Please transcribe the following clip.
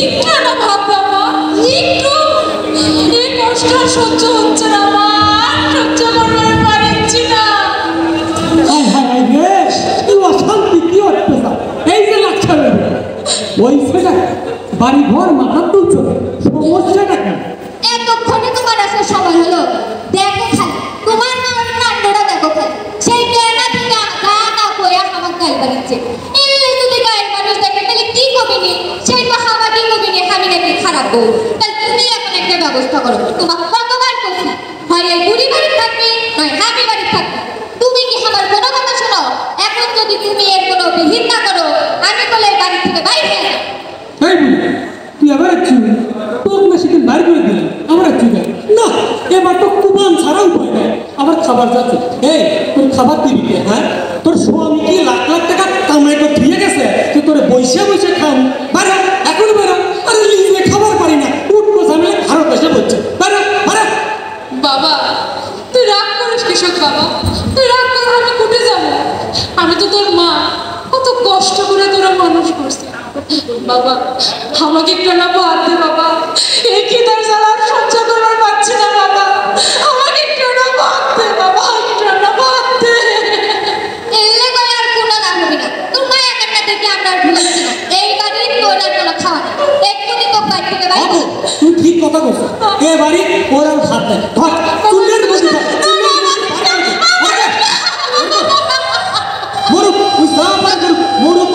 একটু না ভাব বাবা, একটু এই কষ্ট সহ্য হচ্ছে না আমার, সহ্য করবার পারছি না। হায় হায় হায় রে, কি অশান্তি, কি অত্যাচার! এই যে লাগছে ওই ছেলে বাড়ি ঘর মাথা তুলছো, সমস্যাটা কেন? এতক্ষণে তোমার আসার সময় হলো। দেখো খালি তোমার মামার কাণ্ডটা দেখো খালি। সেই কেনা থেকে গা না বইয়া আমার গাল বাড়িচ্ছে। এমনি যদি গায়ের মানুষ দেখে তাহলে কি কবিনি? সেই তো হামাটি কবিনি, আমি নাকি খারাপ বউ। তাই তুমি এখন একটা ব্যবস্থা করো। তোমার কতবার বলছি, হয় এই বুড়ি বাড়ি থাকবে, নয় হামি বাড়ি থাকবে। তুমি কি আমার কোনো কথা শোনো? এখন যদি তুমি এর কোনো বিহিত না করো, আমি বলে বাড়ি থেকে বাইরে হয়ে যাবো। এই বুড়ি, তুই আবার একটু তোর না সেদিন বাইর করে দিলেন, আমার একটু না, এবার তো কুবান ছাড়া উপায় নেই। আবার খাবার যাচ্ছে, এই তোর খাবার দিবি কে? হ্যাঁ, তোর স্বামী কি লাখ লাখ টাকা কামাই করে দিয়ে গেছে, তুই তোরে বৈশা বৈশা খাও? বাইরে এখন বেরো। আরে লিজে খাবার পারি না, উঠবো ঝামেলা ভারত এসে বলছে বাইরে বাইরে। বাবা তুই রাগ করিস কৃষক বাবা, তুই রাগ করে আমি কুটে যাবো? আমি তো তোর মা, কত কষ্ট করে তোরা মানুষ করছে বাবা। আমাকে একটু না ভাত দে বাবা, এই খিদার জ্বালা আর সহ্য করবার পারছি না বাবা, আমাকে একটু না ভাত দে বাবা, একটু না ভাত দে। এলে করে আর কোনো না হবে না। তোর মায়া কান্না দেখে আমরা আর ভুলাচ্ছি না। এই বাড়ির তোর আর কোনো খাওয়া না। এক্ষুনি তো বাড়ি থেকে বাইরে বাবু, তুই ঠিক কথা বলছো। এ বাড়ি ওর আর ভাত দেয়, ধর চুলের মধ্যে মরুক, ওই যা পার করুক, মরুক।